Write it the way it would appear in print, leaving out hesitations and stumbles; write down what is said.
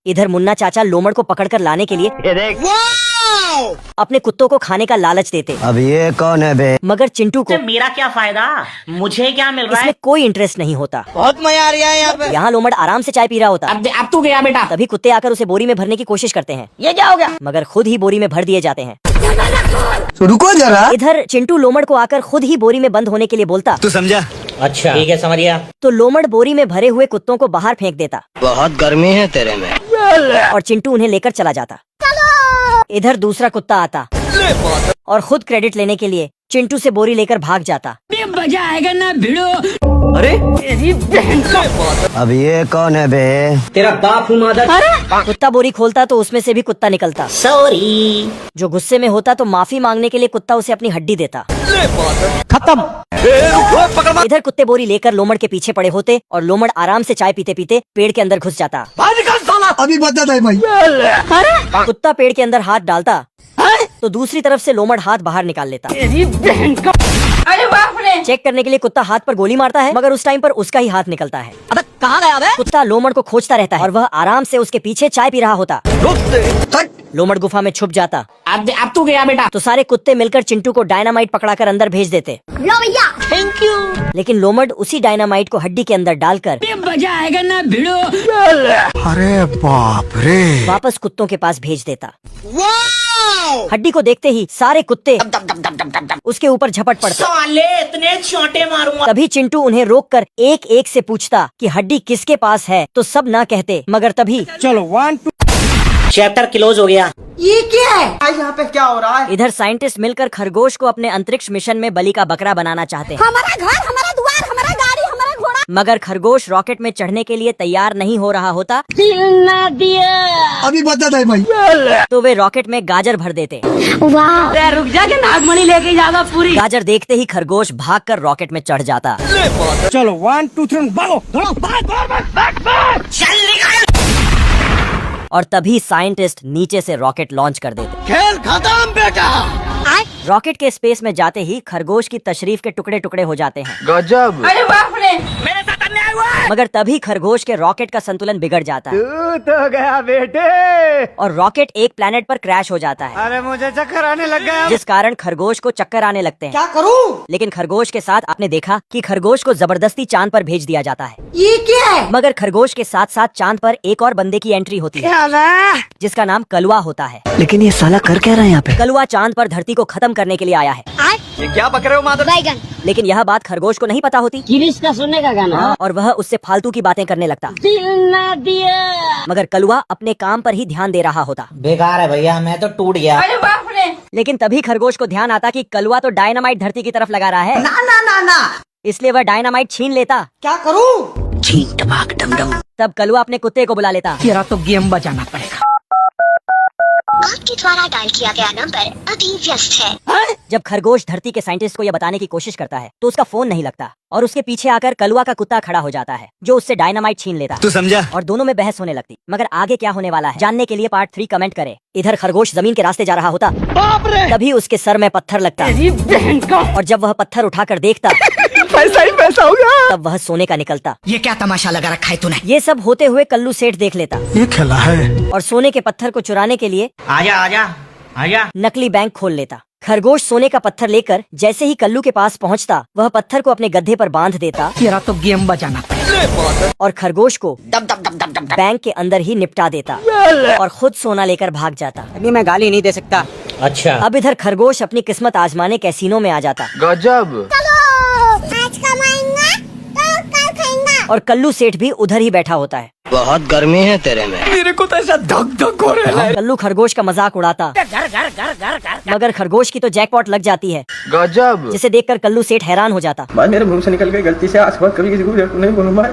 इधर मुन्ना चाचा लोमड़ को पकड़कर लाने के लिए अपने कुत्तों को खाने का लालच देते। अब ये कौन है बे? मगर चिंटू को मेरा क्या फायदा, मुझे क्या मिल रहा इसमें है? कोई इंटरेस्ट नहीं होता। बहुत मजा आ रहा है यहाँ पे। यहाँ लोमड़ आराम से चाय पी रहा होता। अब तू गया बेटा। तभी कुत्ते आकर उसे बोरी में भरने की कोशिश करते हैं, ये क्या हो गया? मगर खुद ही बोरी में भर दिए जाते हैं। तो रुको जरा। इधर चिंटू लोमड़ को आकर खुद ही बोरी में बंद होने के लिए बोलता। तू समझा? अच्छा ठीक है, समझ गया। तो लोमड़ बोरी में भरे हुए कुत्तों को बाहर फेंक देता बहुत गर्मी है तेरे में। और चिंटू उन्हें लेकर चला जाता। इधर दूसरा कुत्ता आता और खुद क्रेडिट लेने के लिए चिंटू से बोरी लेकर भाग जाता। मजा आएगा ना भिड़ो। अरे अब ये कौन है बे? तेरा बाप हूँ मादर। कुत्ता बोरी खोलता तो उसमें से भी कुत्ता निकलता। सॉरी। जो गुस्से में होता तो माफी मांगने के लिए कुत्ता उसे अपनी हड्डी देता। खत्म। इधर कुत्ते बोरी लेकर लोमड़ के पीछे पड़े होते और लोमड़ आराम से चाय पीते पीते पेड़ के अंदर घुस जाता। अभी बता दे भाई। कुत्ता पेड़ के अंदर हाथ डालता तो दूसरी तरफ से लोमड़ हाथ बाहर निकाल लेता। अरे बाप रे। चेक करने के लिए कुत्ता हाथ पर गोली मारता है, मगर उस टाइम पर उसका ही हाथ निकलता है। अबे कहाँ गया बे? कुत्ता लोमड़ को खोजता रहता है और वह आराम से उसके पीछे चाय पी रहा होता। लोमड़ गुफा में छुप जाता। अब तू गया बेटा। तो सारे कुत्ते मिलकर चिंटू को डायनामाइट पकड़ाकर अंदर भेज देते। लो भैया, थैंक यू। लेकिन लोमड़ उसी डायनामाइट को हड्डी के अंदर डालकर मजा आएगा ना भिड़ो। अरे बाप रे। वापस कुत्तों के पास भेज देता। हड्डी को देखते ही सारे कुत्ते उसके ऊपर झपट पड़ते। साले इतने चोटे मारूंगा। तभी चिंटू उन्हें रोककर एक एक से पूछता कि हड्डी किसके पास है, तो सब ना कहते। मगर तभी चलो 1 2। चैप्टर क्लोज हो गया। ये क्या है भाई, यहाँ पे क्या हो रहा है? इधर साइंटिस्ट मिलकर खरगोश को अपने अंतरिक्ष मिशन में बलि का बकरा बनाना चाहते हैं। हमारा घर, हमारा द्वार, हमारा गाड़ी, हमारा घोड़ा। मगर खरगोश रॉकेट में चढ़ने के लिए तैयार नहीं हो रहा होता। अभी बता दे भाई। तो वे रॉकेट में गाजर भर देते। वाह, रुक जा के नागमणि लेके जाएगा पूरी। गाजर देखते ही खरगोश भागकर रॉकेट में चढ़ जाता। चलो 1 2 3 भागो। चल निकल। और तभी साइंटिस्ट नीचे से रॉकेट लॉन्च कर देते। खेल खत्म बेटा। रॉकेट के स्पेस में जाते ही खरगोश की तशरीफ के टुकड़े टुकड़े हो जाते हैं। गजब। अरे बाप रे, मेरे साथ अन्याय हुआ है। मगर तभी खरगोश के रॉकेट का संतुलन बिगड़ जाता है तू तो गया बेटे। और रॉकेट एक प्लेनेट पर क्रैश हो जाता है, अरे मुझे चक्कर आने लग गया। जिस कारण खरगोश को चक्कर आने लगते हैं। क्या करूँ? लेकिन खरगोश के साथ आपने देखा कि खरगोश को जबरदस्ती चांद पर भेज दिया जाता है। ये क्या है? मगर खरगोश के साथ साथ चांद पर एक और बंदे की एंट्री होती है, जिसका नाम कलवा होता है। लेकिन ये साला कर क्या रहा है यहाँ पे? कलवा चांद पर धरती को खत्म करने के लिए आया है। ये क्या पक रहे हो मादर? बैगन। लेकिन यह बात खरगोश को नहीं पता होती। गिरीश का सुनने का गाना। और वह उससे फालतू की बातें करने लगता। दिल ना दिया। मगर कलवा अपने काम पर ही ध्यान दे रहा होता। बेकार है भैया, मैं तो टूट गया। अरे बाप रे। लेकिन तभी खरगोश को ध्यान आता कि कलवा तो डायनामाइट धरती की तरफ लगा रहा है। ना ना ना ना। इसलिए वह डायनामाइट छीन लेता। क्या करूँ? छीन टपाक डम डम। तब कलवा अपने कुत्ते को बुला लेता। तेरा तो गेम बजाना पड़ेगा। आपके द्वारा डायल किया गया नंबर अभी व्यस्त है। जब खरगोश धरती के साइंटिस्ट को यह बताने की कोशिश करता है तो उसका फोन नहीं लगता और उसके पीछे आकर कलवा का कुत्ता खड़ा हो जाता है, जो उससे डायनामाइट छीन लेता। तू समझा? और दोनों में बहस होने लगती। मगर आगे क्या होने वाला है जानने के लिए पार्ट 3 कमेंट करें। इधर खरगोश जमीन के रास्ते जा रहा होता, तभी उसके सर में पत्थर लगता और जब वह पत्थर उठाकर देखता पैसा ही पैसा हो गया। तब वह सोने का निकलता। ये क्या तमाशा लगा रखा है तूने? ये सब होते हुए कल्लू सेठ देख लेता ये खेला है। और सोने के पत्थर को चुराने के लिए आजा आजा आजा। नकली बैंक खोल लेता। खरगोश सोने का पत्थर लेकर जैसे ही कल्लू के पास पहुंचता, वह पत्थर को अपने गड्ढे पर बांध देता तेरा तो गेम बजाना पड़ेगा। और खरगोश को बैंक के अंदर ही निपटा देता और खुद सोना लेकर भाग जाता। अभी मैं गाली नहीं दे सकता। अच्छा। अब इधर खरगोश अपनी किस्मत आजमाने कैसीनो में आ जाता गजब। आज कमाएंगा तो कल खाएंगा। और कल्लू सेठ भी उधर ही बैठा होता है। बहुत गर्मी है तेरे में। मेरे को तो ऐसा धक धक हो रहा है। कल्लू खरगोश का मजाक उड़ाता, मगर खरगोश की तो जैकपॉट लग जाती है, गजब। जिसे देखकर कल्लू सेठ हैरान हो जाता। भाई मेरे मुंह से निकल गई गलती से। आज कभी किसी को नहीं बोलूँ भाई।